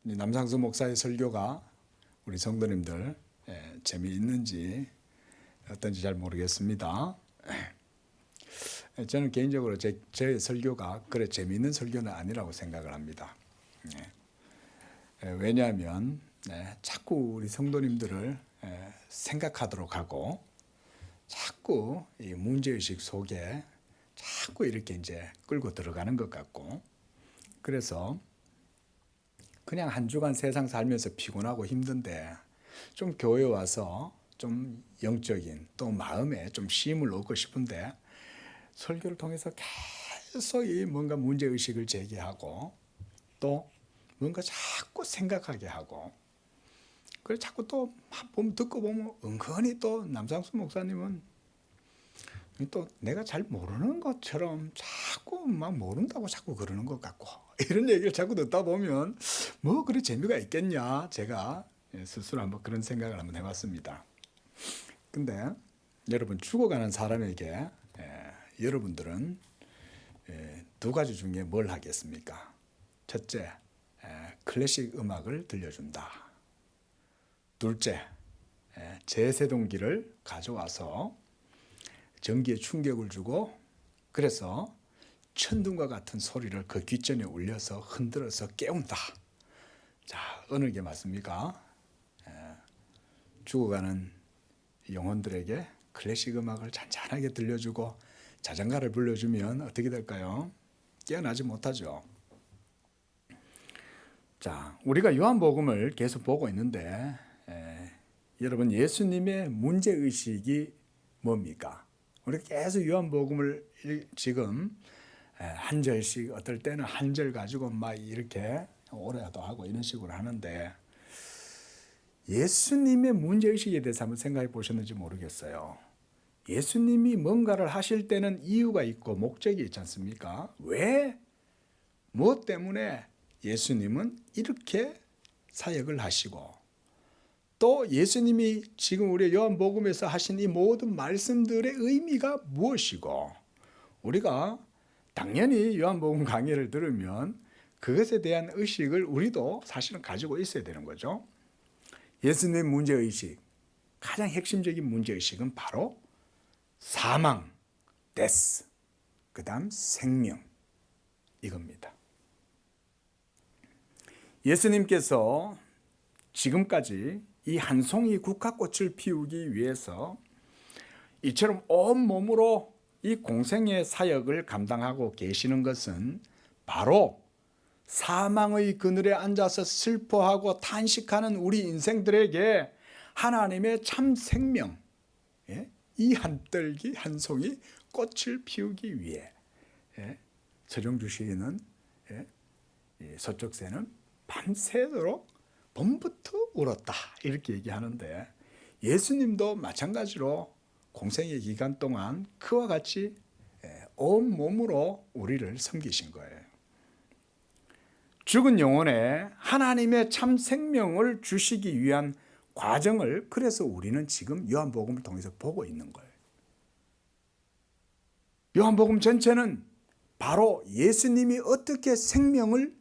남상수 목사의 설교가 우리 성도님들 재미있는지 어떤지 잘 모르겠습니다. 저는 개인적으로 제 설교가 그래 재미있는 설교는 아니라고 생각을 합니다. 왜냐하면 자꾸 우리 성도님들을 생각하도록 하고 자꾸 이 문제의식 속에 자꾸 이렇게 이제 끌고 들어가는 것 같고, 그래서 그냥 한 주간 세상 살면서 피곤하고 힘든데 좀 교회 와서 좀 영적인 또 마음에 좀 쉼을 얻고 싶은데 설교를 통해서 계속 이 뭔가 문제의식을 제기하고 또 뭔가 자꾸 생각하게 하고, 그래 자꾸 또 듣고 보면 은근히 또 남상수 목사님은 또 내가 잘 모르는 것처럼 자꾸 막 모른다고 자꾸 그러는 것 같고, 이런 얘기를 자꾸 듣다 보면 뭐 그래 재미가 있겠냐, 제가 스스로 한번 그런 생각을 한번 해봤습니다. 근데 여러분, 죽어가는 사람에게 여러분들은 두 가지 중에 뭘 하겠습니까? 첫째, 클래식 음악을 들려준다. 둘째, 제세동기를 가져와서 전기에 충격을 주고 그래서 천둥과 같은 소리를 그 귓전에 울려서 흔들어서 깨운다. 자, 어느 게 맞습니까? 죽어가는 영혼들에게 클래식 음악을 잔잔하게 들려주고 자장가를 불러주면 어떻게 될까요? 깨어나지 못하죠. 자, 우리가 요한복음을 계속 보고 있는데 여러분, 예수님의 문제의식이 뭡니까? 우리가 계속 요한복음을 지금 한 절씩, 어떨 때는 한 절 가지고 막 이렇게 오래도 하고 이런 식으로 하는데, 예수님의 문제의식에 대해서 한번 생각해 보셨는지 모르겠어요. 예수님이 뭔가를 하실 때는 이유가 있고 목적이 있지 않습니까? 왜? 무엇 때문에 예수님은 이렇게 사역을 하시고, 또 예수님이 지금 우리 요한복음에서 하신 이 모든 말씀들의 의미가 무엇이고, 우리가 당연히 요한복음 강의를 들으면 그것에 대한 의식을 우리도 사실은 가지고 있어야 되는 거죠. 예수님의 문제의식, 가장 핵심적인 문제의식은 바로 사망, 데스, 그 다음 생명, 이겁니다. 예수님께서 지금까지 이 한 송이 국화꽃을 피우기 위해서 이처럼 온몸으로 이 공생의 사역을 감당하고 계시는 것은 바로 사망의 그늘에 앉아서 슬퍼하고 탄식하는 우리 인생들에게 하나님의 참 생명, 이 한 떨기 한 송이 꽃을 피우기 위해, 서정주 시인은 서쪽새는 밤새도록 봄부터 울었다, 이렇게 얘기하는데, 예수님도 마찬가지로 공생의 기간 동안 그와 같이 온 몸으로 우리를 섬기신 거예요. 죽은 영혼에 하나님의 참 생명을 주시기 위한 과정을, 그래서 우리는 지금 요한복음을 통해서 보고 있는 거예요. 요한복음 전체는 바로 예수님이 어떻게 생명을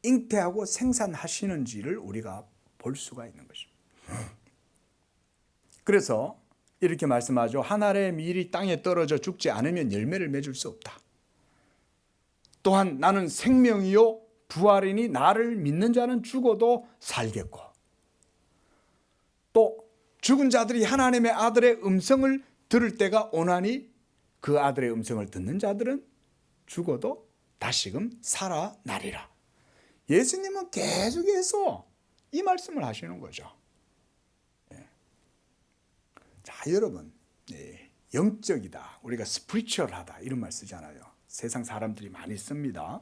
잉태하고 생산하시는지를 우리가 볼 수가 있는 것입니다. 그래서 이렇게 말씀하죠. 한 알의 밀이 땅에 떨어져 죽지 않으면 열매를 맺을 수 없다. 또한 나는 생명이요 부활이니 나를 믿는 자는 죽어도 살겠고, 또 죽은 자들이 하나님의 아들의 음성을 들을 때가 오나니 그 아들의 음성을 듣는 자들은 죽어도 다시금 살아나리라. 예수님은 계속해서 이 말씀을 하시는 거죠. 자, 여러분, 영적이다, 우리가 스피리추얼하다, 이런 말 쓰잖아요. 세상 사람들이 많이 씁니다.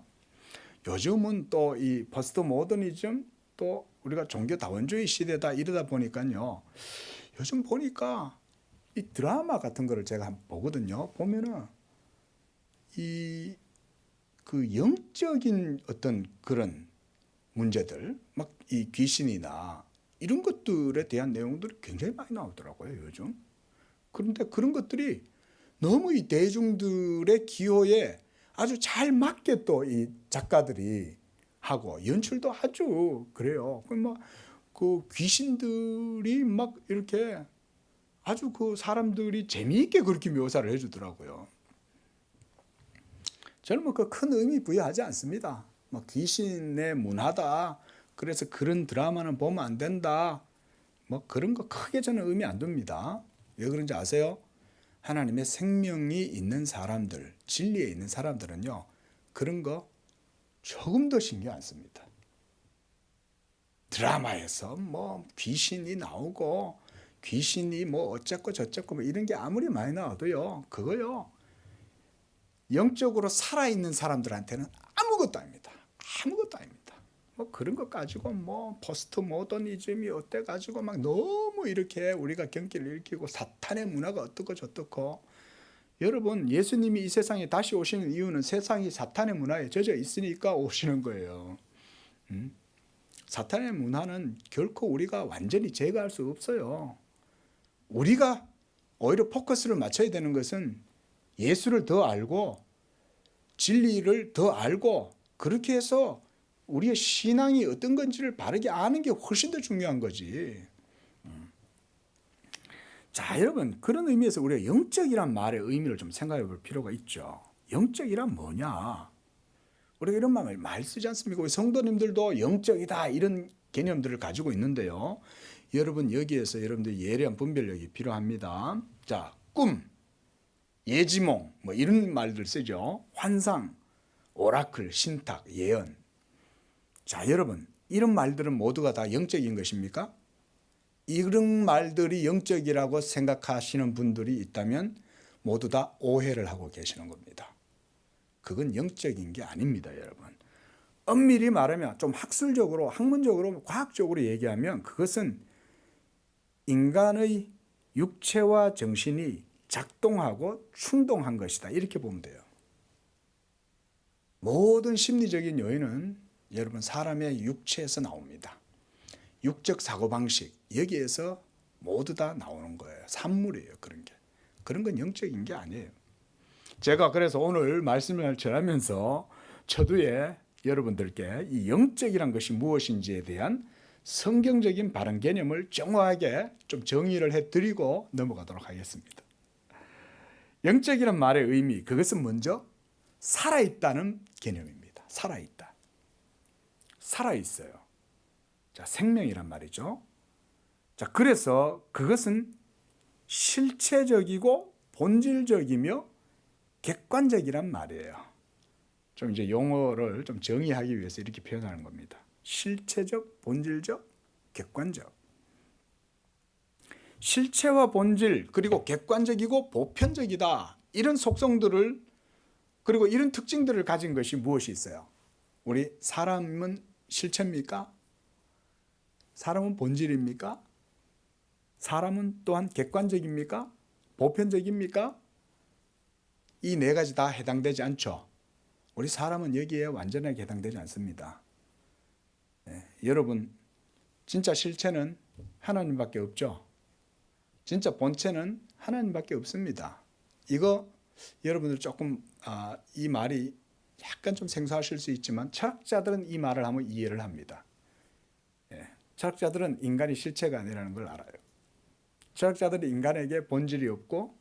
요즘은 또 이 포스트 모더니즘, 또 우리가 종교 다원주의 시대다, 이러다 보니까요, 요즘 보니까 이 드라마 같은 거를 제가 한번 보거든요. 보면은 그 영적인 어떤 그런 문제들, 막 이 귀신이나 이런 것들에 대한 내용들이 굉장히 많이 나오더라고요, 요즘. 그런데 그런 것들이 너무 이 대중들의 기호에 아주 잘 맞게 또 이 작가들이 하고 연출도 아주 그래요. 그 귀신들이 막 이렇게 아주 그 사람들이 재미있게 그렇게 묘사를 해주더라고요. 저는 뭐 그 큰 의미 부여하지 않습니다. 뭐 귀신의 문화다. 그래서 그런 드라마는 보면 안 된다. 뭐 그런 거 크게 저는 의미 안 둡니다. 왜 그런지 아세요? 하나님의 생명이 있는 사람들, 진리에 있는 사람들은요, 그런 거 조금 더 신경 안 씁니다. 드라마에서 뭐 귀신이 나오고 귀신이 뭐 어쩌고 저쩌고 뭐 이런 게 아무리 많이 나와도요, 그거요, 영적으로 살아있는 사람들한테는 아무것도 아닙니다. 아무것도 아닙니다. 뭐 그런 것 가지고 뭐 포스트 모더니즘이 어때 가지고 막 너무 이렇게 우리가 경기를 일으키고 사탄의 문화가 어떻고 저떻고. 여러분, 예수님이 이 세상에 다시 오시는 이유는 세상이 사탄의 문화에 젖어 있으니까 오시는 거예요. 사탄의 문화는 결코 우리가 완전히 제거할 수 없어요. 우리가 오히려 포커스를 맞춰야 되는 것은 예수를 더 알고 진리를 더 알고, 그렇게 해서 우리의 신앙이 어떤 건지를 바르게 아는 게 훨씬 더 중요한 거지. 자, 여러분, 그런 의미에서 우리가 영적이란 말의 의미를 좀 생각해 볼 필요가 있죠. 영적이란 뭐냐? 우리가 이런 말을 많이 쓰지 않습니까? 우리 성도님들도 영적이다 이런 개념들을 가지고 있는데요. 여러분, 여기에서 여러분들 예리한 분별력이 필요합니다. 자, 꿈, 예지몽 뭐 이런 말들 쓰죠. 환상, 오라클, 신탁, 예언. 자, 여러분, 이런 말들은 모두가 다 영적인 것입니까? 이런 말들이 영적이라고 생각하시는 분들이 있다면 모두 다 오해를 하고 계시는 겁니다. 그건 영적인 게 아닙니다, 여러분. 엄밀히 말하면 좀 학술적으로, 학문적으로, 과학적으로 얘기하면 그것은 인간의 육체와 정신이 작동하고 충동한 것이다, 이렇게 보면 돼요. 모든 심리적인 요인은 여러분 사람의 육체에서 나옵니다. 육적 사고방식, 여기에서 모두 다 나오는 거예요. 산물이에요, 그런 게. 그런 건 영적인 게 아니에요. 제가 그래서 오늘 말씀을 전하면서 초두에 여러분들께 이 영적이란 것이 무엇인지에 대한 성경적인 바른 개념을 정확하게 좀 정의를 해드리고 넘어가도록 하겠습니다. 영적이란 말의 의미, 그것은 먼저 살아있다는 개념입니다. 살아있다. 살아있어요. 자, 생명이란 말이죠. 자, 그래서 그것은 실체적이고 본질적이며 객관적이란 말이에요. 좀 이제 용어를 좀 정의하기 위해서 이렇게 표현하는 겁니다. 실체적, 본질적, 객관적. 실체와 본질, 그리고 객관적이고 보편적이다, 이런 속성들을, 그리고 이런 특징들을 가진 것이 무엇이 있어요? 우리 사람은 실체입니까? 사람은 본질입니까? 사람은 또한 객관적입니까? 보편적입니까? 이 네 가지 다 해당되지 않죠. 우리 사람은 여기에 완전하게 해당되지 않습니다. 여러분, 진짜 실체는 하나님밖에 없죠. 진짜 본체는 하나님밖에 없습니다. 이거 여러분들 조금 이 말이 약간 좀 생소하실 수 있지만 철학자들은 이 말을 하면 이해를 합니다. 철학자들은 인간이 실체가 아니라는 걸 알아요. 철학자들은 인간에게 본질이 없고,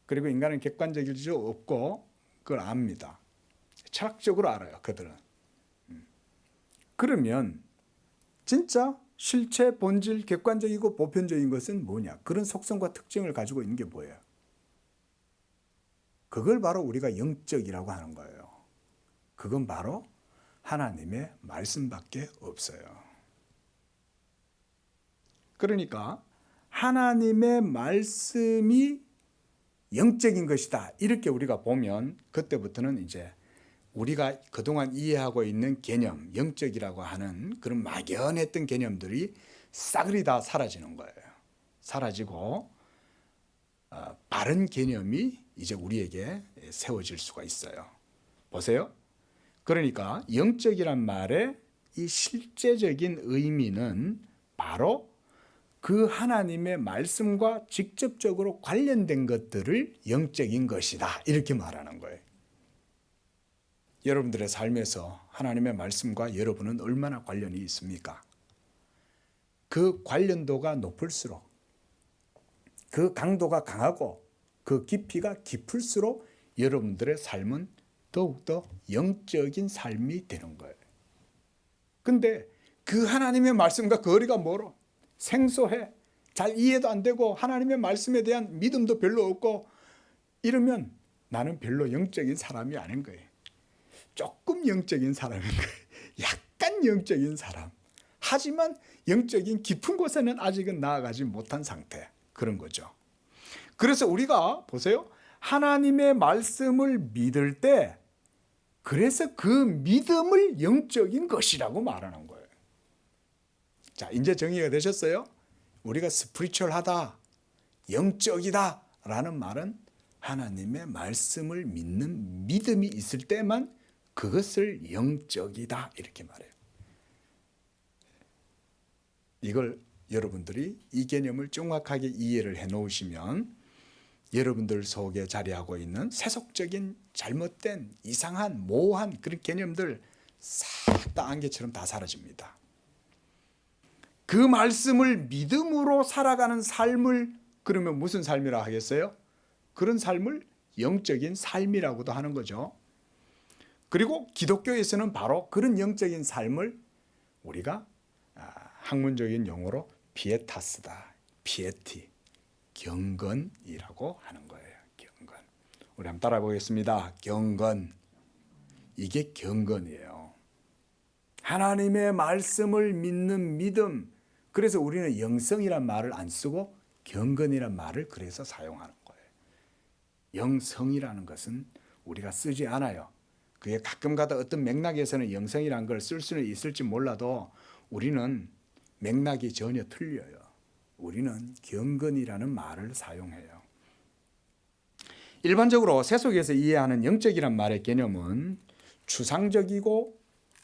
그리고 인간은 객관적일 수 없고, 그걸 압니다. 철학적으로 알아요, 그들은. 그러면 진짜 실체, 본질, 객관적이고 보편적인 것은 뭐냐? 그런 속성과 특징을 가지고 있는 게 뭐예요? 그걸 바로 우리가 영적이라고 하는 거예요. 그건 바로 하나님의 말씀밖에 없어요. 그러니까 하나님의 말씀이 영적인 것이다, 이렇게 우리가 보면 그때부터는 이제 우리가 그동안 이해하고 있는 개념, 영적이라고 하는 그런 막연했던 개념들이 싸그리 다 사라지는 거예요. 사라지고 바른 개념이 이제 우리에게 세워질 수가 있어요. 보세요. 그러니까 영적이란 말의 이 실제적인 의미는 바로 그 하나님의 말씀과 직접적으로 관련된 것들을 영적인 것이다, 이렇게 말하는 거예요. 여러분들의 삶에서 하나님의 말씀과 여러분은 얼마나 관련이 있습니까? 그 관련도가 높을수록, 그 강도가 강하고 그 깊이가 깊을수록 여러분들의 삶은 더욱더 영적인 삶이 되는 거예요. 근데 그 하나님의 말씀과 거리가 멀어, 생소해, 잘 이해도 안 되고 하나님의 말씀에 대한 믿음도 별로 없고 이러면 나는 별로 영적인 사람이 아닌 거예요. 조금 영적인 사람인 거예요. 약간 영적인 사람. 하지만 영적인 깊은 곳에는 아직은 나아가지 못한 상태. 그런 거죠. 그래서 우리가 보세요. 하나님의 말씀을 믿을 때 그래서 그 믿음을 영적인 것이라고 말하는 거예요. 자, 이제 정의가 되셨어요? 우리가 스피리추얼하다, 영적이다 라는 말은 하나님의 말씀을 믿는 믿음이 있을 때만 그것을 영적이다 이렇게 말해요. 이걸 여러분들이 이 개념을 정확하게 이해를 해 놓으시면 여러분들 속에 자리하고 있는 세속적인 잘못된 이상한 모호한 그런 개념들 싹 다 안개처럼 다 사라집니다. 그 말씀을 믿음으로 살아가는 삶을 그러면 무슨 삶이라 하겠어요? 그런 삶을 영적인 삶이라고도 하는 거죠. 그리고 기독교에서는 바로 그런 영적인 삶을 우리가 학문적인 용어로 피에타스다, 피에티, 경건이라고 하는 거예요. 경건. 우리 한번 따라 보겠습니다. 경건. 이게 경건이에요. 하나님의 말씀을 믿는 믿음. 그래서 우리는 영성이란 말을 안 쓰고 경건이란 말을 그래서 사용하는 거예요. 영성이라는 것은 우리가 쓰지 않아요. 그게 가끔가다 어떤 맥락에서는 영성이라는 걸 쓸 수는 있을지 몰라도 우리는 맥락이 전혀 틀려요. 우리는 경건이라는 말을 사용해요. 일반적으로 세속에서 이해하는 영적이란 말의 개념은 추상적이고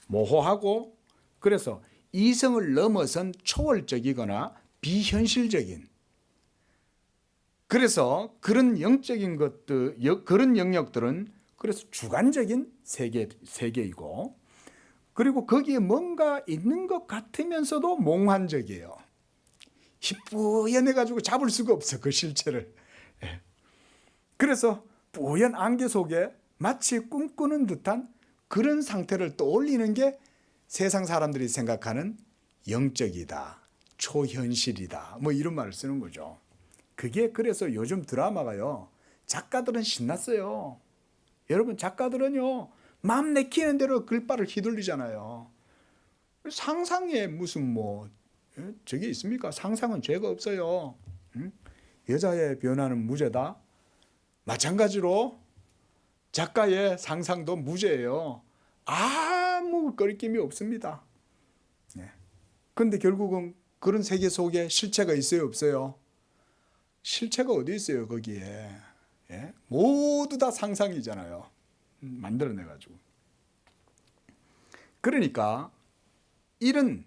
모호하고 그래서 이성을 넘어선 초월적이거나 비현실적인 그래서 그런 영적인 것들, 그런 영역들은 그래서 주관적인 세계이고 그리고 거기에 뭔가 있는 것 같으면서도 몽환적이에요. 희뿌연해가지고 잡을 수가 없어 그 실체를. 그래서 뿌연 안개 속에 마치 꿈꾸는 듯한 그런 상태를 떠올리는 게 세상 사람들이 생각하는 영적이다, 초현실이다 뭐 이런 말을 쓰는 거죠. 그게 그래서 요즘 드라마가요 작가들은 신났어요. 여러분 작가들은요 마음 내키는 대로 글발을 휘둘리잖아요. 상상에 무슨 뭐 저게 있습니까? 상상은 죄가 없어요. 여자의 변화는 무죄다. 마찬가지로 작가의 상상도 무죄예요. 아무 거리낌이 없습니다. 그런데 결국은 그런 세계 속에 실체가 있어요, 없어요? 실체가 어디 있어요, 거기에? 예? 모두 다 상상이잖아요. 만들어내가지고. 그러니까 이런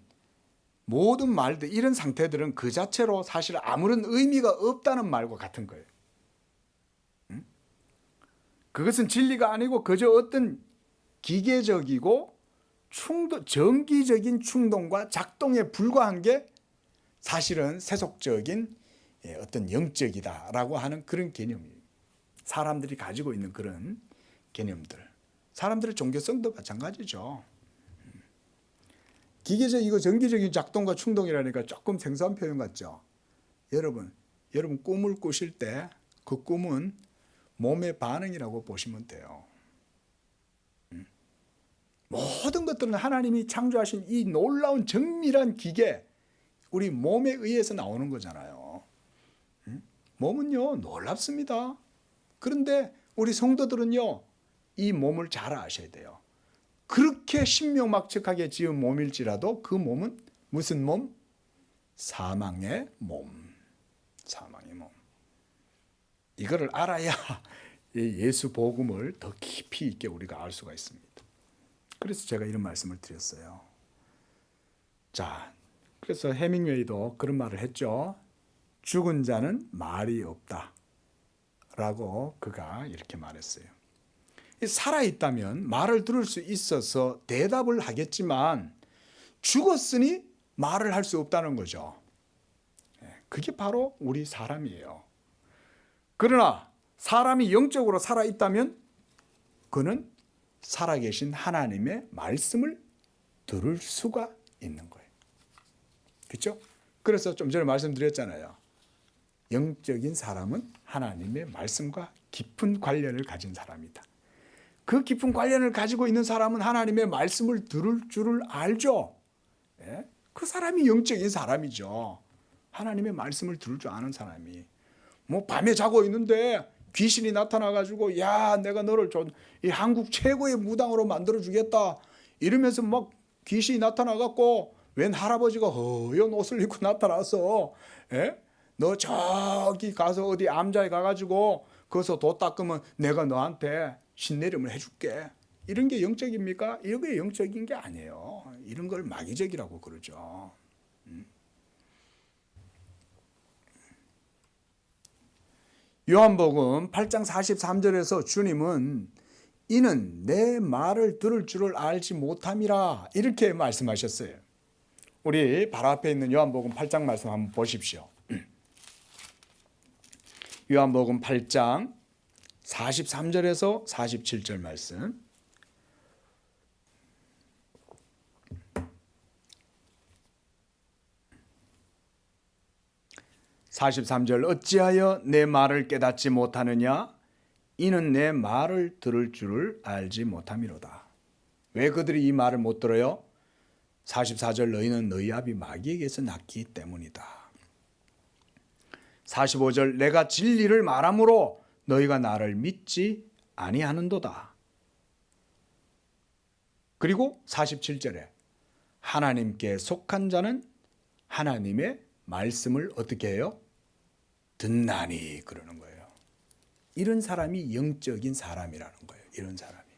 모든 말들, 이런 상태들은 그 자체로 사실 아무런 의미가 없다는 말과 같은 거예요. 그것은 진리가 아니고 그저 어떤 기계적이고 정기적인 충동과 작동에 불과한 게 사실은 세속적인 어떤 영적이다라고 하는 그런 개념이에요. 사람들이 가지고 있는 그런 개념들. 사람들의 종교성도 마찬가지죠. 기계적이고 정기적인 작동과 충동이라니까 조금 생소한 표현 같죠. 여러분 꿈을 꾸실 때 그 꿈은 몸의 반응이라고 보시면 돼요. 모든 것들은 하나님이 창조하신 이 놀라운 정밀한 기계, 우리 몸에 의해서 나오는 거잖아요. 몸은요 놀랍습니다. 그런데 우리 성도들은요 이 몸을 잘 아셔야 돼요. 그렇게 신명막측하게 지은 몸일지라도 그 몸은 무슨 몸? 사망의 몸. 사망의 몸. 이거를 알아야 예수 복음을 더 깊이 있게 우리가 알 수가 있습니다. 그래서 제가 이런 말씀을 드렸어요. 자, 그래서 해밍웨이도 그런 말을 했죠. 죽은 자는 말이 없다 라고 그가 이렇게 말했어요. 살아있다면 말을 들을 수 있어서 대답을 하겠지만 죽었으니 말을 할 수 없다는 거죠. 그게 바로 우리 사람이에요. 그러나 사람이 영적으로 살아있다면 그는 살아계신 하나님의 말씀을 들을 수가 있는 거예요. 그렇죠? 그래서 좀 전에 말씀드렸잖아요. 영적인 사람은 하나님의 말씀과 깊은 관련을 가진 사람이다. 그 깊은 관련을 가지고 있는 사람은 하나님의 말씀을 들을 줄을 알죠. 예? 그 사람이 영적인 사람이죠. 하나님의 말씀을 들을 줄 아는 사람이. 뭐 밤에 자고 있는데 귀신이 나타나가지고 야 내가 너를 이 한국 최고의 무당으로 만들어주겠다 이러면서 막 귀신이 나타나갖고 웬 할아버지가 허연 옷을 입고 나타나서 예? 너 저기 가서 어디 암자에 가가지고 거기서 도 닦으면 내가 너한테 신내림을 해줄게. 이런 게 영적입니까? 이게 영적인 게 아니에요. 이런 걸 마귀적이라고 그러죠. 요한복음 8장 43절에서 주님은 이는 내 말을 들을 줄을 알지 못함이라 이렇게 말씀하셨어요. 우리 바로 앞에 있는 요한복음 8장 말씀 한번 보십시오. 요한복음 8장 43절에서 47절 말씀. (43절) 어찌하여 내 말을 깨닫지 못하느냐 이는 내 말을 들을 줄을 알지 못함이로다. 왜 그들이 이 말을 못 들어요? 44절 너희는 너희 아비 마귀에게서 났기 때문이다. 45절 내가 진리를 말함으로 너희가 나를 믿지 아니하는도다. 그리고 47절에 하나님께 속한 자는 하나님의 말씀을 어떻게 해요? 듣나니 그러는 거예요. 이런 사람이 영적인 사람이라는 거예요. 이런 사람이.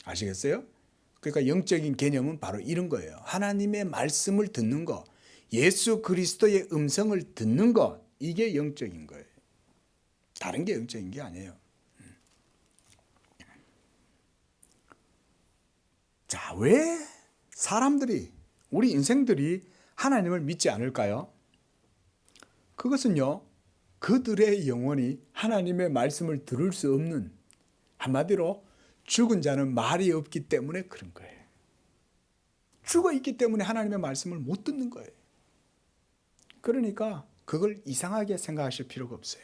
아시겠어요? 그러니까 영적인 개념은 바로 이런 거예요. 하나님의 말씀을 듣는 거, 예수 그리스도의 음성을 듣는 것, 이게 영적인 거예요. 다른 게 영적인 게 아니에요. 자, 왜 사람들이, 우리 인생들이 하나님을 믿지 않을까요? 그것은요, 그들의 영혼이 하나님의 말씀을 들을 수 없는, 한마디로 죽은 자는 말이 없기 때문에 그런 거예요. 죽어 있기 때문에 하나님의 말씀을 못 듣는 거예요. 그러니까 그걸 이상하게 생각하실 필요가 없어요.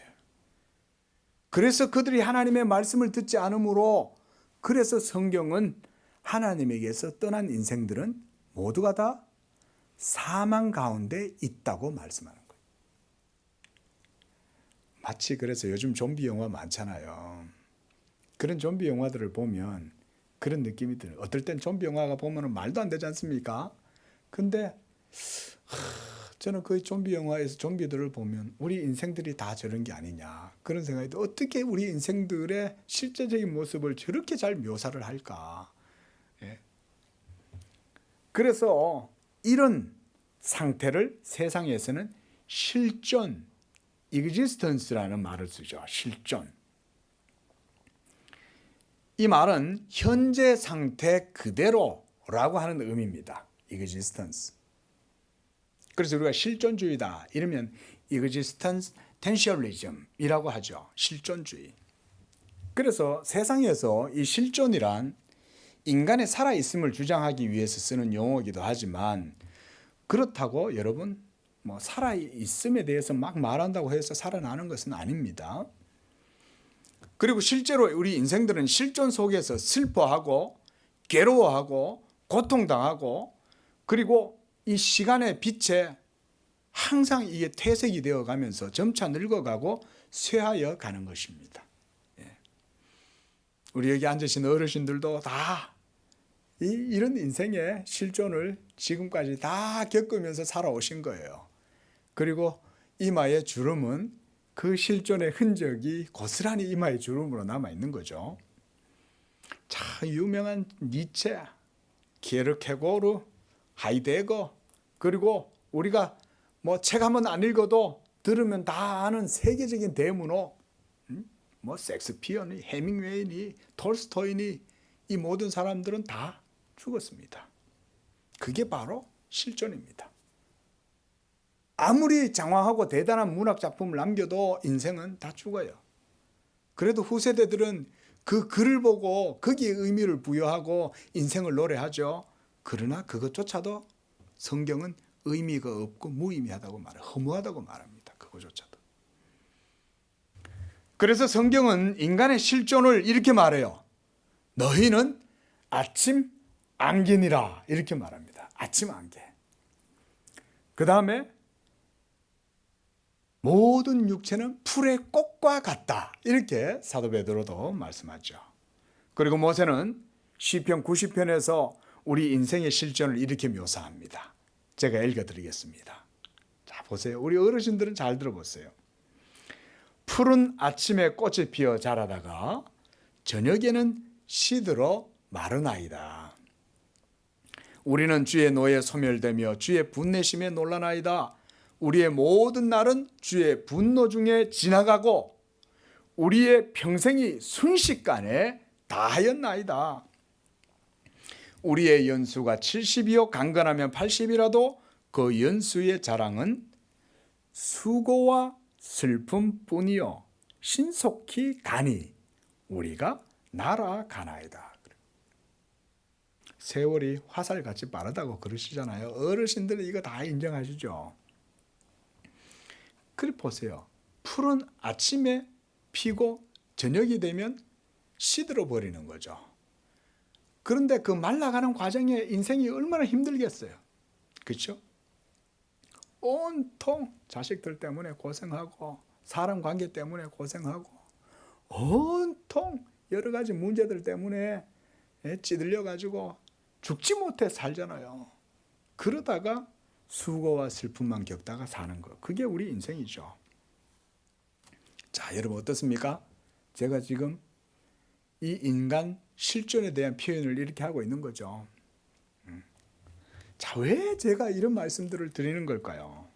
그래서 그들이 하나님의 말씀을 듣지 않으므로, 그래서 성경은 하나님에게서 떠난 인생들은 모두가 다 사망 가운데 있다고 말씀하는 거예요. 마치 그래서 요즘 좀비 영화 많잖아요. 그런 좀비 영화들을 보면 그런 느낌이 들어요. 어떨 땐 좀비 영화가 보면 말도 안 되지 않습니까? 근데 저는 그 좀비 영화에서 좀비들을 보면 우리 인생들이 다 저런 게 아니냐 그런 생각이 들어요. 어떻게 우리 인생들의 실제적인 모습을 저렇게 잘 묘사를 할까? 예. 그래서 이런 상태를 세상에서는 실존, existence라는 말을 쓰죠. 실존. 이 말은 현재 상태 그대로라고 하는 의미입니다. existence. 그래서 우리가 실존주의다 이러면 existentialism이라고 하죠. 실존주의. 그래서 세상에서 이 실존이란 인간의 살아있음을 주장하기 위해서 쓰는 용어이기도 하지만, 그렇다고 여러분 뭐 살아있음에 대해서 막 말한다고 해서 살아나는 것은 아닙니다. 그리고 실제로 우리 인생들은 실존 속에서 슬퍼하고 괴로워하고 고통당하고, 그리고 이 시간의 빛에 항상 이게 퇴색이 되어 가면서 점차 늙어가고 쇠하여 가는 것입니다. 우리 여기 앉으신 어르신들도 다 이런 인생의 실존을 지금까지 다 겪으면서 살아오신 거예요. 그리고 이마의 주름은 그 실존의 흔적이 고스란히 이마의 주름으로 남아있는 거죠. 자, 유명한 니체, 키에르케고르, 하이데거, 그리고 우리가 뭐 책 한번 안 읽어도 들으면 다 아는 세계적인 대문호 뭐 섹스피어니, 해밍웨이니, 톨스토이니 이 모든 사람들은 다 죽었습니다. 그게 바로 실존입니다. 아무리 장황하고 대단한 문학 작품을 남겨도 인생은 다 죽어요. 그래도 후세대들은 그 글을 보고 거기에 의미를 부여하고 인생을 노래하죠. 그러나 그것조차도 성경은 의미가 없고 무의미하다고 말해요. 허무하다고 말합니다. 그것조차도. 그래서 성경은 인간의 실존을 이렇게 말해요. 너희는 아침 안개니라 이렇게 말합니다. 아침 안개. 그 다음에 모든 육체는 풀의 꽃과 같다 이렇게 사도 베드로도 말씀하죠. 그리고 모세는 시편 90편에서 우리 인생의 실존을 이렇게 묘사합니다. 제가 읽어드리겠습니다. 자, 보세요. 우리 어르신들은 잘 들어보세요. 푸른 아침에 꽃이 피어 자라다가 저녁에는 시들어 마르나이다. 우리는 주의 노에 소멸되며 주의 분내심에 놀라나이다. 우리의 모든 날은 주의 분노 중에 지나가고 우리의 평생이 순식간에 다하였나이다. 우리의 연수가 70이요 강건하면 80이라도 그 연수의 자랑은 수고와 슬픔뿐이요 신속히 가니 우리가 날아가나이다. 세월이 화살같이 빠르다고 그러시잖아요. 어르신들은 이거 다 인정하시죠. 그래 보세요. 풀은 아침에 피고 저녁이 되면 시들어 버리는 거죠. 그런데 그 말라가는 과정에 인생이 얼마나 힘들겠어요. 그렇죠? 온통 자식들 때문에 고생하고 사람 관계 때문에 고생하고 온통 여러 가지 문제들 때문에 찌들려 가지고 죽지 못해 살잖아요. 그러다가 수고와 슬픔만 겪다가 사는 거. 그게 우리 인생이죠. 자, 여러분 어떻습니까? 제가 지금 이 인간 실존에 대한 표현을 이렇게 하고 있는 거죠. 자, 왜 제가 이런 말씀들을 드리는 걸까요?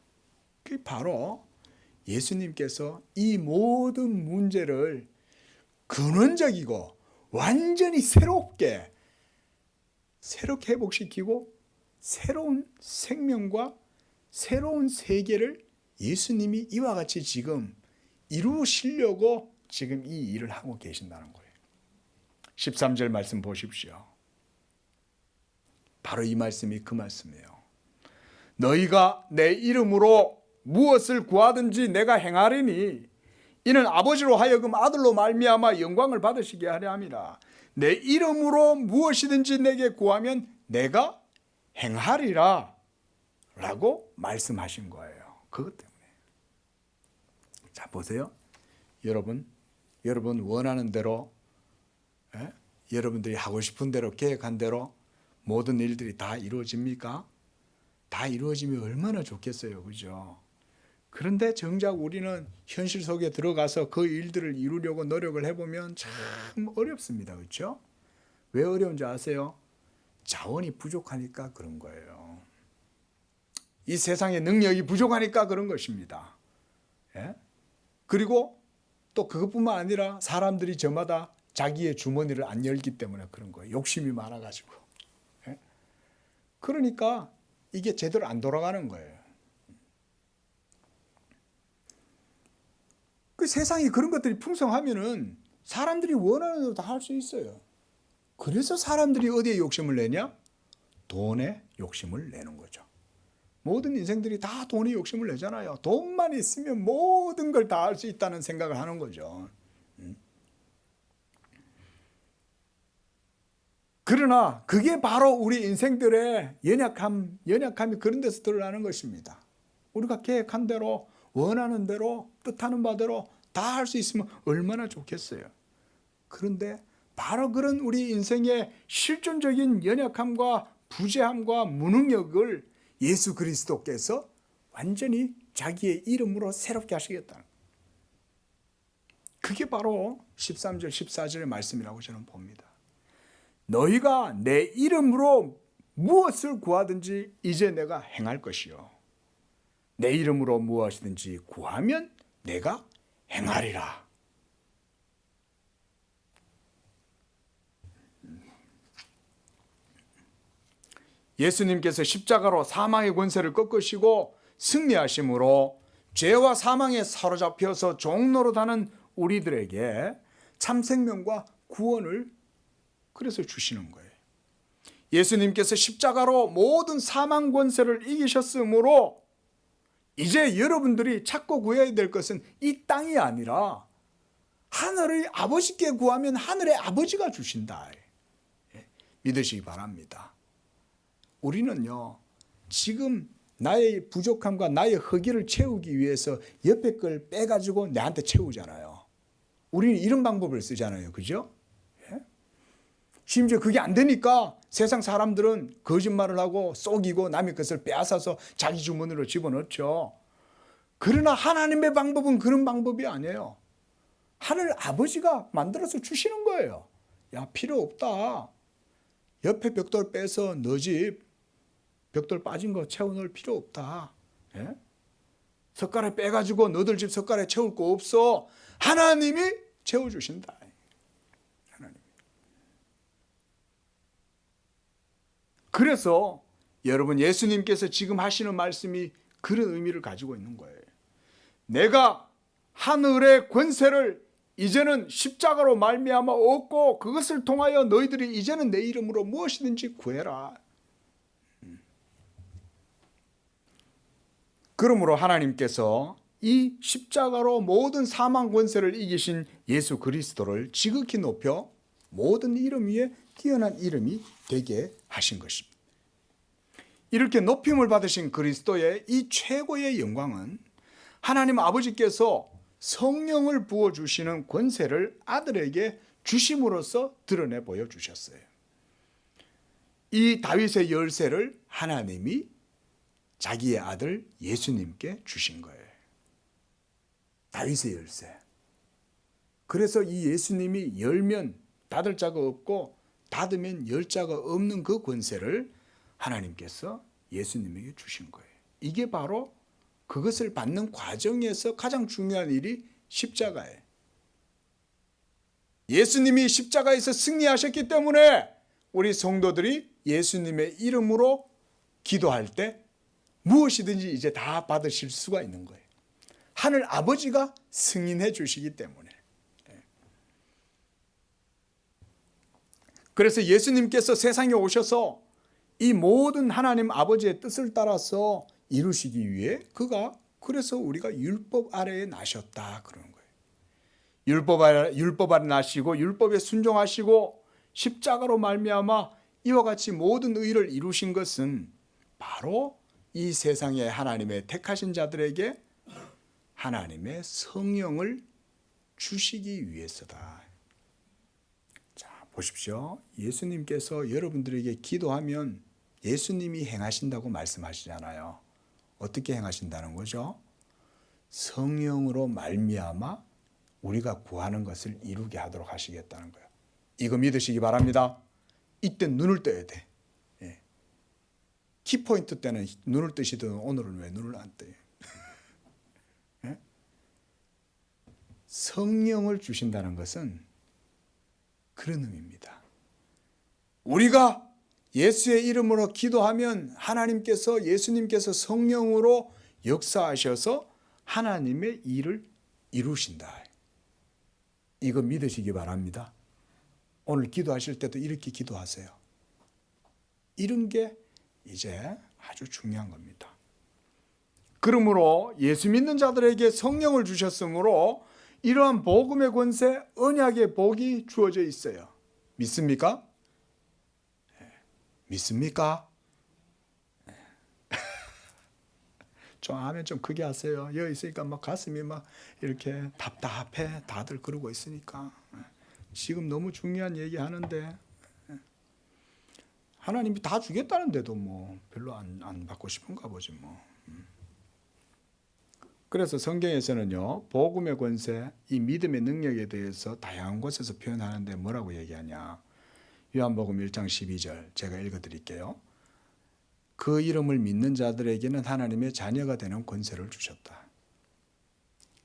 그게 바로 예수님께서 이 모든 문제를 근원적이고 완전히 새롭게 회복시키고 새로운 생명과 새로운 세계를 예수님이 이와 같이 지금 이루시려고 지금 이 일을 하고 계신다는 거예요. 13절 말씀 보십시오. 바로 이 말씀이 그 말씀이에요. 너희가 내 이름으로 무엇을 구하든지 내가 행하리니 이는 아버지로 하여금 아들로 말미암아 영광을 받으시게 하려 함이라. 내 이름으로 무엇이든지 내게 구하면 내가 행하리라 라고 말씀하신 거예요. 그것 때문에. 자, 보세요. 여러분 원하는 대로 여러분들이 하고 싶은 대로 계획한 대로 모든 일들이 다 이루어집니까? 다 이루어지면 얼마나 좋겠어요. 그죠? 그런데 정작 우리는 현실 속에 들어가서 그 일들을 이루려고 노력을 해보면 참 어렵습니다. 그렇죠? 왜 어려운지 아세요? 자원이 부족하니까 그런 거예요. 이 세상에 능력이 부족하니까 그런 것입니다. 예? 그리고 또 그것뿐만 아니라 사람들이 저마다 자기의 주머니를 안 열기 때문에 그런 거예요. 욕심이 많아가지고. 예? 그러니까 이게 제대로 안 돌아가는 거예요. 그 세상에 그런 것들이 풍성하면은 사람들이 원하는 대로 다 할 수 있어요. 그래서 사람들이 어디에 욕심을 내냐? 돈에 욕심을 내는 거죠. 모든 인생들이 다 돈에 욕심을 내잖아요. 돈만 있으면 모든 걸 다 할 수 있다는 생각을 하는 거죠. 그러나 그게 바로 우리 인생들의 연약함이 그런 데서 드러나는 것입니다. 우리가 계획한 대로 원하는 대로 뜻하는 바대로 다 할 수 있으면 얼마나 좋겠어요. 그런데 바로 그런 우리 인생의 실존적인 연약함과 부재함과 무능력을 예수 그리스도께서 완전히 자기의 이름으로 새롭게 하시겠다는 거예요. 그게 바로 13절 14절의 말씀이라고 저는 봅니다. 너희가 내 이름으로 무엇을 구하든지 이제 내가 행할 것이요 내 이름으로 무엇이든지 구하면 내가 행하리라. 예수님께서 십자가로 사망의 권세를 꺾으시고 승리하심으로 죄와 사망에 사로잡혀서 종노릇하는 우리들에게 참 생명과 구원을 그래서 주시는 거예요. 예수님께서 십자가로 모든 사망 권세를 이기셨으므로 이제 여러분들이 찾고 구해야 될 것은 이 땅이 아니라 하늘의 아버지께 구하면 하늘의 아버지가 주신다. 믿으시기 바랍니다. 우리는요, 지금 나의 부족함과 나의 허기를 채우기 위해서 옆에 걸 빼가지고 내한테 채우잖아요. 우리는 이런 방법을 쓰잖아요. 그죠? 심지어 그게 안 되니까 세상 사람들은 거짓말을 하고 속이고 남의 것을 빼앗아서 자기 주머니로 집어넣죠. 그러나 하나님의 방법은 그런 방법이 아니에요. 하늘 아버지가 만들어서 주시는 거예요. 야, 필요 없다. 옆에 벽돌 빼서 너 집 벽돌 빠진 거 채워넣을 필요 없다. 예? 석가래 빼가지고 너들 집 석가래 채울 거 없어. 하나님이 채워주신다. 하나님. 그래서 여러분, 예수님께서 지금 하시는 말씀이 그런 의미를 가지고 있는 거예요. 내가 하늘의 권세를 이제는 십자가로 말미암아 얻고 그것을 통하여 너희들이 이제는 내 이름으로 무엇이든지 구해라. 그러므로 하나님께서 이 십자가로 모든 사망 권세를 이기신 예수 그리스도를 지극히 높여 모든 이름 위에 뛰어난 이름이 되게 하신 것입니다. 이렇게 높임을 받으신 그리스도의 이 최고의 영광은 하나님 아버지께서 성령을 부어주시는 권세를 아들에게 주심으로써 드러내 보여주셨어요. 이 다윗의 열쇠를 하나님이 자기의 아들 예수님께 주신 거예요. 다윗의 열쇠. 그래서 이 예수님이 열면 닫을 자가 없고 닫으면 열 자가 없는 그 권세를 하나님께서 예수님에게 주신 거예요. 이게 바로 그것을 받는 과정에서 가장 중요한 일이 십자가예요. 예수님이 십자가에서 승리하셨기 때문에 우리 성도들이 예수님의 이름으로 기도할 때 무엇이든지 이제 다 받으실 수가 있는 거예요. 하늘 아버지가 승인해 주시기 때문에. 그래서 예수님께서 세상에 오셔서 이 모든 하나님 아버지의 뜻을 따라서 이루시기 위해 그래서 우리가 율법 아래에 나셨다 그러는 거예요. 율법 아래 나시고 율법에 순종하시고 십자가로 말미암아 이와 같이 모든 의를 이루신 것은 바로 이 세상에 하나님의 택하신 자들에게 하나님의 성령을 주시기 위해서다. 자, 보십시오. 예수님께서 여러분들에게 기도하면 예수님이 행하신다고 말씀하시잖아요. 어떻게 행하신다는 거죠? 성령으로 말미암아 우리가 구하는 것을 이루게 하도록 하시겠다는 거예요. 이거 믿으시기 바랍니다. 이때 눈을 떠야 돼. 예. 키포인트 때는 눈을 뜨시던 오늘은 왜 눈을 안 떠요? 예? 성령을 주신다는 것은 그런 의미입니다. 우리가 예수의 이름으로 기도하면 하나님께서 예수님께서 성령으로 역사하셔서 하나님의 일을 이루신다. 이거 믿으시기 바랍니다. 오늘 기도하실 때도 이렇게 기도하세요. 이런 게 이제 아주 중요한 겁니다. 그러므로 예수 믿는 자들에게 성령을 주셨으므로 이러한 복음의 권세, 언약의 복이 주어져 있어요. 믿습니까? 믿습니까? 좀 하면 좀 크게 하세요. 여기 있으니까 막 가슴이 막 이렇게 답답해. 다들 그러고 있으니까. 지금 너무 중요한 얘기 하는데 하나님이 다 주겠다는데도 뭐 별로 안 받고 싶은가 보지 뭐. 그래서 성경에서는요, 복음의 권세, 이 믿음의 능력에 대해서 다양한 곳에서 표현하는데 뭐라고 얘기하냐. 요한복음 1장 12절 제가 읽어드릴게요. 그 이름을 믿는 자들에게는 하나님의 자녀가 되는 권세를 주셨다.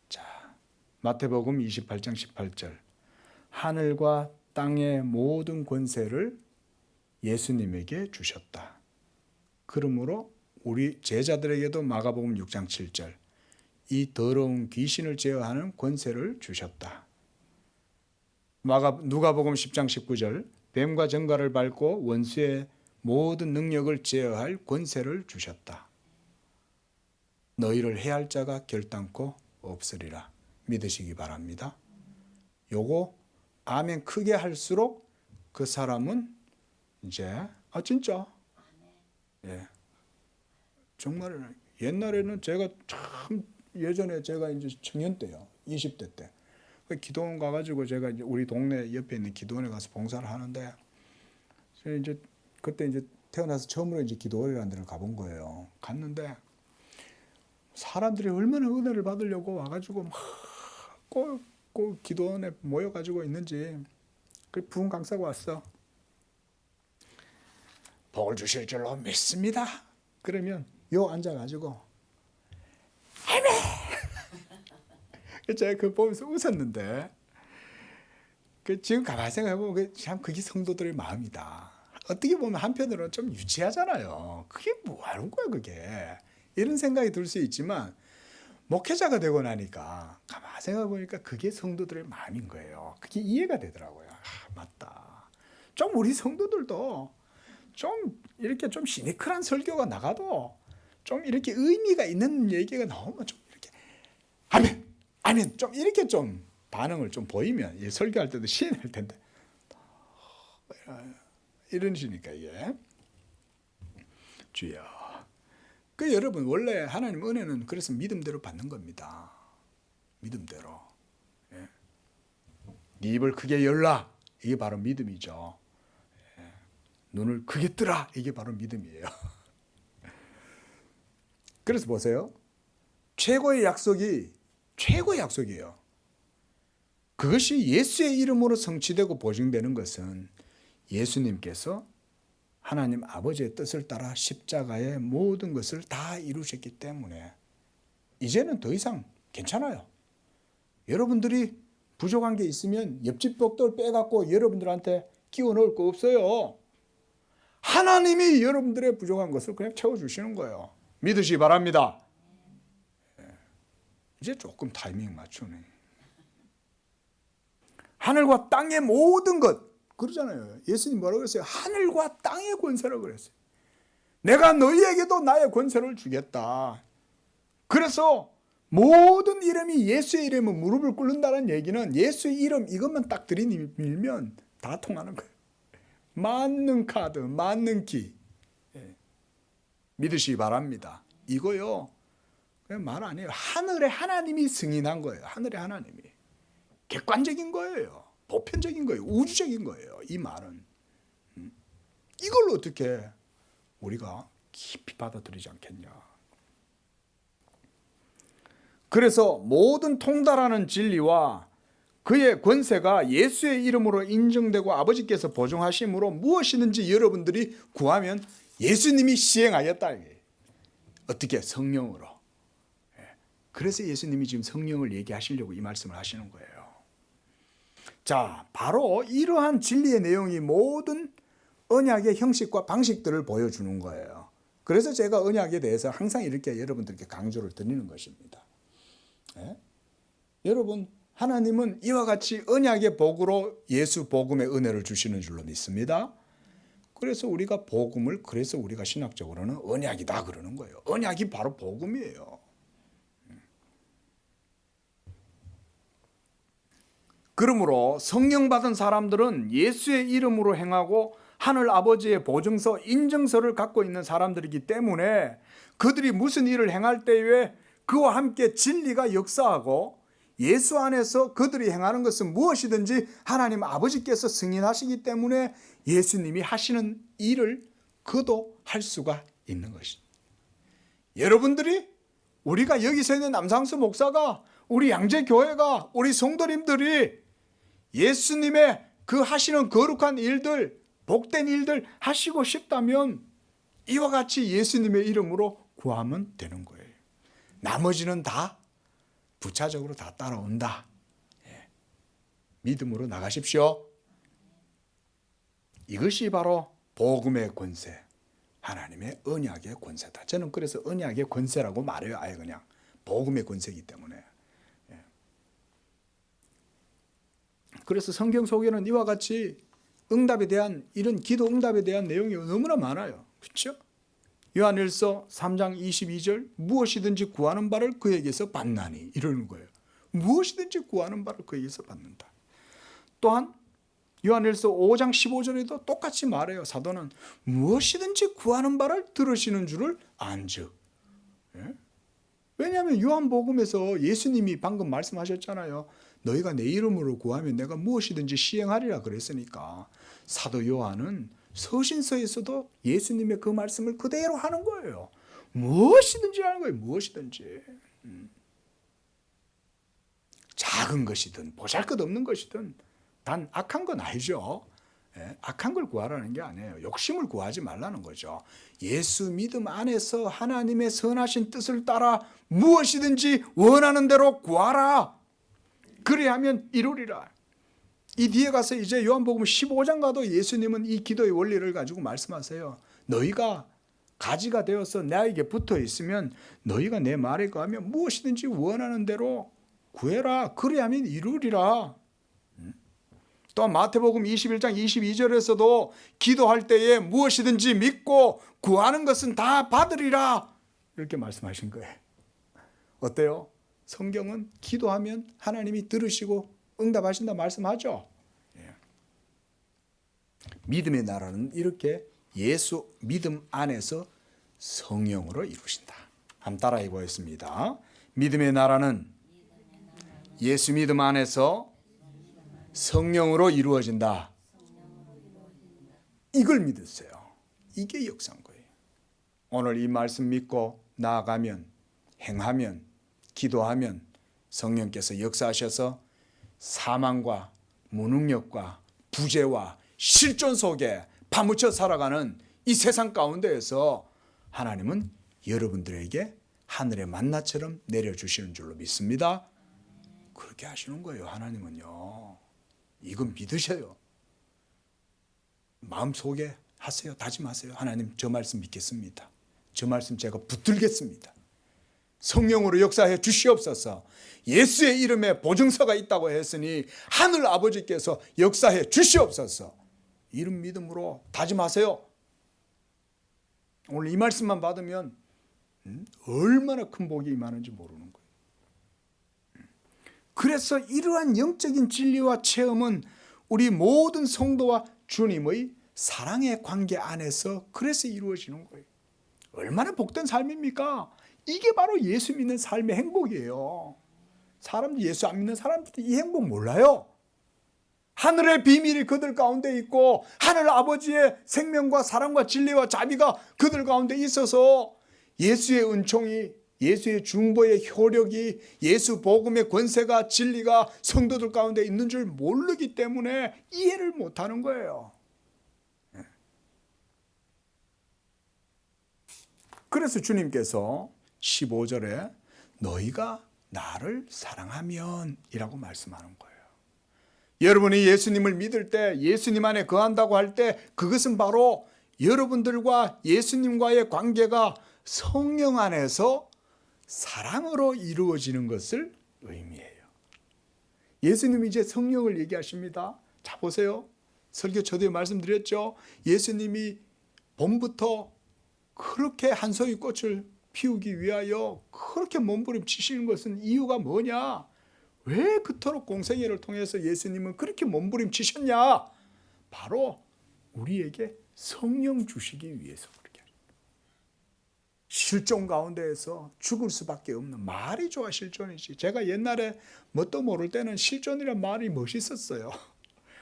자, 마태복음 28장 18절 하늘과 땅의 모든 권세를 예수님에게 주셨다. 그러므로 우리 제자들에게도 마가복음 6장 7절 이 더러운 귀신을 제어하는 권세를 주셨다. 누가복음 10장 19절 뱀과 정갈을 밟고 원수의 모든 능력을 제어할 권세를 주셨다. 너희를 해할 자가 결단코 없으리라 믿으시기 바랍니다. 요거 아멘 크게 할수록 그 사람은 이제 진짜 정말 옛날에는 제가 참 예전에 제가 이제 청년 때요 20대 때 기도원 가가지고 제가 이제 우리 동네 옆에 있는 기도원에 가서 봉사를 하는데 이제 그때 이제 태어나서 처음으로 이제 기도원이라는 데를 가본 거예요. 갔는데 사람들이 얼마나 은혜를 받으려고 와가지고 막 꼭 기도원에 모여가지고 있는지 그 부흥 강사가 왔어. 복을 주실 줄로 믿습니다. 그러면 요 앉아가지고 아멘. 제가 그 보면서 웃었는데 지금 가만히 생각해보면 참 그게 성도들의 마음이다. 어떻게 보면 한편으로는 좀 유치하잖아요. 그게 뭐 하는 거야 그게. 이런 생각이 들 수 있지만 목회자가 되고 나니까 가만히 생각해보니까 그게 성도들의 마음인 거예요. 그게 이해가 되더라고요. 맞다. 좀 우리 성도들도 좀 이렇게 좀 시니컬한 설교가 나가도 좀 이렇게 의미가 있는 얘기가 나오면 좀 이렇게 아멘, 아멘 좀 이렇게 좀 반응을 좀 보이면 설교할 때도 시인할 텐데 이런 식이니까 이게 주여. 그 여러분 원래 하나님 은혜는 그래서 믿음대로 받는 겁니다. 믿음대로. 네 입을 크게 열라 이게 바로 믿음이죠. 눈을 크게 뜨라 이게 바로 믿음이에요. 그래서 보세요. 최고의 약속이에요. 그것이 예수의 이름으로 성취되고 보증되는 것은 예수님께서 하나님 아버지의 뜻을 따라 십자가의 모든 것을 다 이루셨기 때문에 이제는 더 이상 괜찮아요. 여러분들이 부족한 게 있으면 옆집 벽돌 빼갖고 여러분들한테 끼워 넣을 거 없어요. 하나님이 여러분들의 부족한 것을 그냥 채워주시는 거예요. 믿으시기 바랍니다. 이제 조금 타이밍 맞추네. 하늘과 땅의 모든 것 그러잖아요. 예수님 뭐라고 그랬어요? 하늘과 땅의 권세라고 그랬어요. 내가 너희에게도 나의 권세를 주겠다. 그래서 모든 이름이 예수의 이름은 무릎을 꿇는다는 얘기는 예수의 이름 이것만 딱 들이밀면 다 통하는 거예요. 맞는 카드, 맞는 키. 믿으시기 바랍니다. 이거요. 그냥 말 아니에요. 하늘의 하나님이 승인한 거예요. 하늘의 하나님이. 객관적인 거예요. 보편적인 거예요. 우주적인 거예요. 이 말은. 이걸 어떻게 우리가 깊이 받아들이지 않겠냐. 그래서 모든 통달하는 진리와 그의 권세가 예수의 이름으로 인정되고 아버지께서 보증하심으로 무엇이든지 여러분들이 구하면 예수님이 시행하였다. 어떻게? 성령으로. 그래서 예수님이 지금 성령을 얘기하시려고 이 말씀을 하시는 거예요. 자, 바로 이러한 진리의 내용이 모든 언약의 형식과 방식들을 보여주는 거예요. 그래서 제가 언약에 대해서 항상 이렇게 여러분들께 강조를 드리는 것입니다. 여러분, 하나님은 이와 같이 언약의 복으로 예수 복음의 은혜를 주시는 줄로 믿습니다. 그래서 우리가 복음을 그래서 우리가 신학적으로는 언약이다 그러는 거예요. 언약이 바로 복음이에요. 그러므로 성령 받은 사람들은 예수의 이름으로 행하고 하늘 아버지의 보증서, 인정서를 갖고 있는 사람들이기 때문에 그들이 무슨 일을 행할 때에 그와 함께 진리가 역사하고 예수 안에서 그들이 행하는 것은 무엇이든지 하나님 아버지께서 승인하시기 때문에 예수님이 하시는 일을 그도 할 수가 있는 것입니다. 여러분들이 우리가 여기서 있는 남상수 목사가 우리 양재교회가 우리 성도님들이 예수님의 그 하시는 거룩한 일들 복된 일들 하시고 싶다면 이와 같이 예수님의 이름으로 구하면 되는 거예요. 나머지는 다 부차적으로 다 따라온다. 믿음으로 나가십시오. 이것이 바로 복음의 권세. 하나님의 언약의 권세다. 저는 그래서 언약의 권세라고 말해요. 아예 그냥 복음의 권세이기 때문에. 그래서 성경 속에는 이와 같이 응답에 대한 이런 기도 응답에 대한 내용이 너무나 많아요. 그렇죠? 요한일서 3장 22절 무엇이든지 구하는 바를 그에게서 받나니 이러는 거예요. 무엇이든지 구하는 바를 그에게서 받는다. 또한 요한일서 5장 15절에도 똑같이 말해요. 사도는 무엇이든지 구하는 바를 들으시는 줄을 안즉. 왜냐하면 요한복음에서 예수님이 방금 말씀하셨잖아요. 너희가 내 이름으로 구하면 내가 무엇이든지 시행하리라 그랬으니까 사도 요한은 서신서에서도 예수님의 그 말씀을 그대로 하는 거예요. 무엇이든지 하는 거예요. 무엇이든지. 작은 것이든 보잘것없는 것이든 단 악한 건 아니죠. 악한 걸 구하라는 게 아니에요. 욕심을 구하지 말라는 거죠. 예수 믿음 안에서 하나님의 선하신 뜻을 따라 무엇이든지 원하는 대로 구하라. 그래야 하면 이루리라. 이 뒤에 가서 이제 요한복음 15장 가도 예수님은 이 기도의 원리를 가지고 말씀하세요. 너희가 가지가 되어서 나에게 붙어 있으면 너희가 내 말에 거하면 무엇이든지 원하는 대로 구해라. 그래야 하면 이루리라. 또한 마태복음 21장 22절에서도 기도할 때에 무엇이든지 믿고 구하는 것은 다 받으리라. 이렇게 말씀하신 거예요. 어때요? 성경은 기도하면 하나님이 들으시고 응답하신다 말씀하죠. 믿음의 나라는 이렇게 예수 믿음 안에서 성령으로 이루신다. 한번 따라해 보겠습니다. 믿음의 나라는 예수 믿음 안에서 성령으로 이루어진다. 이걸 믿으세요. 이게 역사인 거예요. 오늘 이 말씀 믿고 나아가면, 행하면, 기도하면 성령께서 역사하셔서 사망과 무능력과 부재와 실존 속에 파묻혀 살아가는 이 세상 가운데에서 하나님은 여러분들에게 하늘의 만나처럼 내려주시는 줄로 믿습니다. 그렇게 하시는 거예요. 하나님은요. 이건 믿으셔요. 마음속에 하세요. 다짐하세요. 하나님 저 말씀 믿겠습니다. 저 말씀 제가 붙들겠습니다. 성령으로 역사해 주시옵소서. 예수의 이름에 보증서가 있다고 했으니 하늘 아버지께서 역사해 주시옵소서. 이런 믿음으로 다짐하세요. 오늘 이 말씀만 받으면 얼마나 큰 복이 임하는지 모르는 거예요. 그래서 이러한 영적인 진리와 체험은 우리 모든 성도와 주님의 사랑의 관계 안에서 그래서 이루어지는 거예요. 얼마나 복된 삶입니까? 이게 바로 예수 믿는 삶의 행복이에요. 사람들 예수 안 믿는 사람들이 이 행복 몰라요. 하늘의 비밀이 그들 가운데 있고 하늘 아버지의 생명과 사랑과 진리와 자비가 그들 가운데 있어서 예수의 은총이, 예수의 중보의 효력이, 예수 복음의 권세가, 진리가 성도들 가운데 있는 줄 모르기 때문에 이해를 못하는 거예요. 그래서 주님께서 15절에 너희가 나를 사랑하면 이라고 말씀하는 거예요. 여러분이 예수님을 믿을 때, 예수님 안에 거한다고 할 때 그것은 바로 여러분들과 예수님과의 관계가 성령 안에서 사랑으로 이루어지는 것을 의미해요. 예수님이 이제 성령을 얘기하십니다. 자 보세요. 설교 초대에 말씀드렸죠. 예수님이 봄부터 그렇게 한 송이 꽃을 피우기 위하여 그렇게 몸부림치시는 것은 이유가 뭐냐? 왜 그토록 공생애를 통해서 예수님은 그렇게 몸부림치셨냐? 바로 우리에게 성령 주시기 위해서 그렇게 합니다. 실존 가운데에서 죽을 수밖에 없는 말이 좋아 실존이지. 제가 옛날에 뭣도 모를 때는 실존이란 말이 멋있었어요.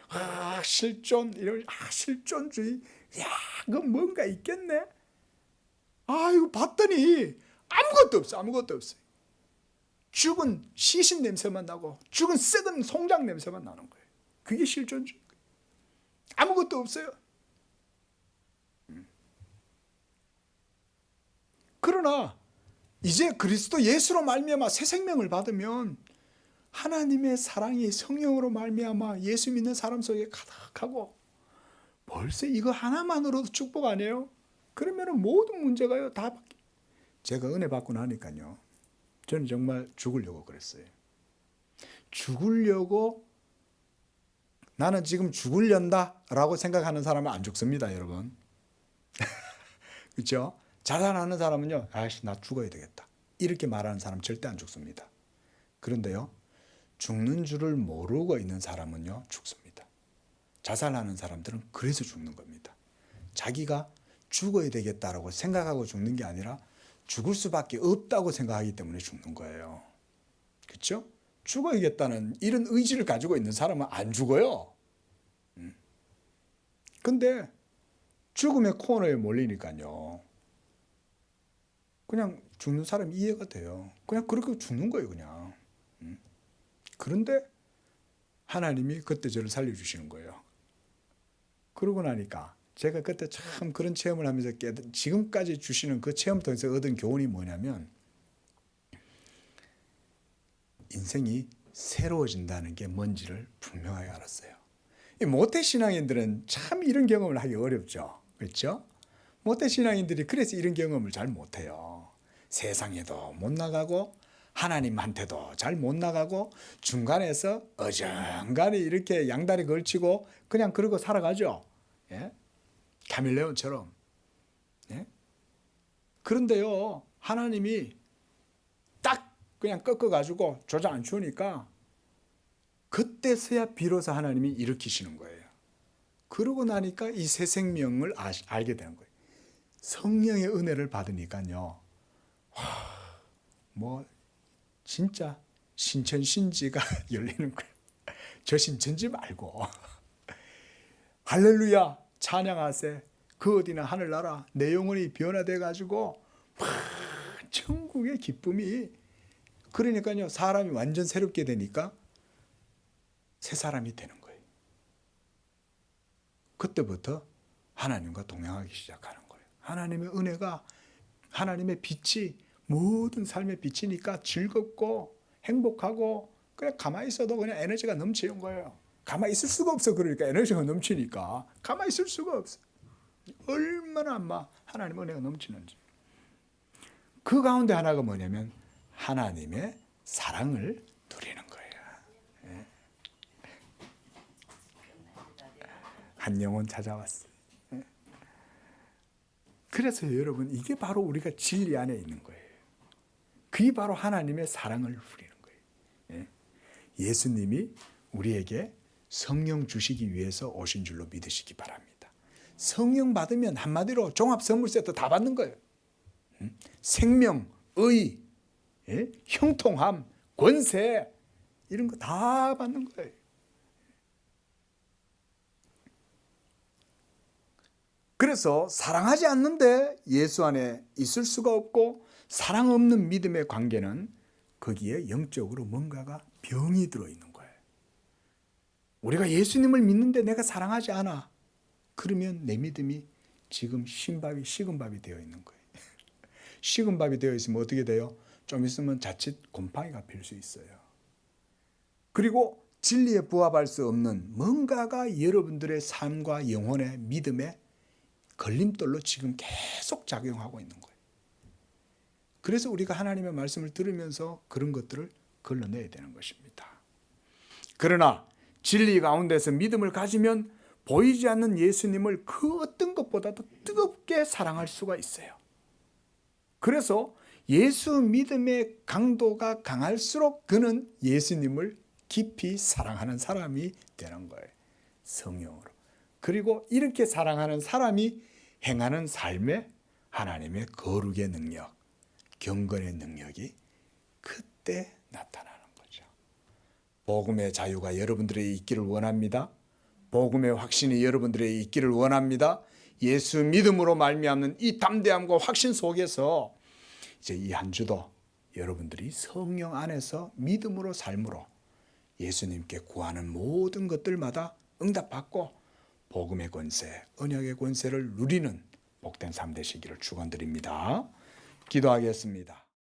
아 실존 이런 실존주의. 야 그건 뭔가 있겠네. 아 이거 봤더니 아무것도 없어. 아무것도 없어요. 죽은 시신 냄새만 나고 죽은 썩은 송장 냄새만 나는 거예요. 그게 실존주의. 아무것도 없어요. 그러나 이제 그리스도 예수로 말미암아 새 생명을 받으면 하나님의 사랑이 성령으로 말미암아 예수 믿는 사람 속에 가득하고 벌써 이거 하나만으로도 축복 아니에요? 그러면 모든 문제가요 다 바뀌어요. 제가 은혜 받고 나니까요. 저는 정말 죽으려고 그랬어요. 죽으려고 나는 지금 죽으련다라고 생각하는 사람은 안 죽습니다, 여러분. 그렇죠? 자살하는 사람은요, 아이씨 나 죽어야 되겠다 이렇게 말하는 사람 절대 안 죽습니다. 그런데요, 죽는 줄을 모르고 있는 사람은요 죽습니다. 자살하는 사람들은 그래서 죽는 겁니다. 자기가 죽어야 되겠다라고 생각하고 죽는 게 아니라 죽을 수밖에 없다고 생각하기 때문에 죽는 거예요. 그렇죠? 죽어야겠다는 이런 의지를 가지고 있는 사람은 안 죽어요. 근데 죽음의 코너에 몰리니까요. 그냥 죽는 사람이 이해가 돼요. 그냥 그렇게 죽는 거예요, 그냥. 그런데 하나님이 그때 저를 살려주시는 거예요. 그러고 나니까 제가 그때 참 그런 체험을 하면서 지금까지 주시는 그 체험 통해서 얻은 교훈이 뭐냐면 인생이 새로워진다는 게 뭔지를 분명하게 알았어요. 이 모태신앙인들은 참 이런 경험을 하기 어렵죠. 그렇죠? 모태신앙인들이 그래서 이런 경험을 잘 못해요. 세상에도 못 나가고 하나님한테도 잘 못 나가고 중간에서 어정간히 이렇게 양다리 걸치고 그냥 그러고 살아가죠. 예? 카밀레온처럼. 예? 그런데요, 하나님이 딱 그냥 꺾어가지고 조작 안 주니까 그때서야 비로소 하나님이 일으키시는 거예요. 그러고 나니까 이 새 생명을 알게 되는 거예요. 성령의 은혜를 받으니까요, 뭐 진짜 신천신지가 열리는 거예요. 저 신천지 말고 할렐루야 찬양하세 그 어디나 하늘나라 내 영혼이 변화돼 가지고 천국의 기쁨이, 그러니까요 사람이 완전 새롭게 되니까 새 사람이 되는 거예요. 그때부터 하나님과 동행하기 시작하는 거예요. 하나님의 은혜가, 하나님의 빛이 모든 삶에 비치니까 즐겁고 행복하고 그냥 가만히 있어도 그냥 에너지가 넘치는 거예요. 가만히 있을 수가 없어. 그러니까 에너지가 넘치니까 가만히 있을 수가 없어. 얼마나 하나님 은혜가 넘치는지. 그 가운데 하나가 뭐냐면 하나님의 사랑을 누리는 거예요. 예. 한 영혼 찾아왔어요. 예. 그래서 여러분 이게 바로 우리가 진리 안에 있는 거예요. 그게 바로 하나님의 사랑을 누리는 거예요. 예. 예수님이 우리에게 성령 주시기 위해서 오신 줄로 믿으시기 바랍니다. 성령 받으면 한마디로 종합 선물 세트 다 받는 거예요. 생명, 의, 예? 형통함, 권세 이런 거 다 받는 거예요. 그래서 사랑하지 않는데 예수 안에 있을 수가 없고, 사랑 없는 믿음의 관계는 거기에 영적으로 뭔가가 병이 들어있는 거예요. 우리가 예수님을 믿는데 내가 사랑하지 않아. 그러면 내 믿음이 지금 신밥이 식은 밥이 되어 있는 거예요. 식은 밥이 되어 있으면 어떻게 돼요? 좀 있으면 자칫 곰팡이가 필 수 있어요. 그리고 진리에 부합할 수 없는 뭔가가 여러분들의 삶과 영혼의 믿음에 걸림돌로 지금 계속 작용하고 있는 거예요. 그래서 우리가 하나님의 말씀을 들으면서 그런 것들을 걸러내야 되는 것입니다. 그러나 진리 가운데서 믿음을 가지면 보이지 않는 예수님을 그 어떤 것보다도 뜨겁게 사랑할 수가 있어요. 그래서 예수 믿음의 강도가 강할수록 그는 예수님을 깊이 사랑하는 사람이 되는 거예요. 성령으로. 그리고 이렇게 사랑하는 사람이 행하는 삶에 하나님의 거룩의 능력, 경건의 능력이 그때 나타나는 거죠. 복음의 자유가 여러분들에게 있기를 원합니다. 복음의 확신이 여러분들에게 있기를 원합니다. 예수 믿음으로 말미암는 이 담대함과 확신 속에서 이제 이 한 주도 여러분들이 성령 안에서 믿음으로 삶으로 예수님께 구하는 모든 것들마다 응답받고 복음의 권세, 언약의 권세를 누리는 복된 삶 되시기를 축원드립니다. 기도하겠습니다.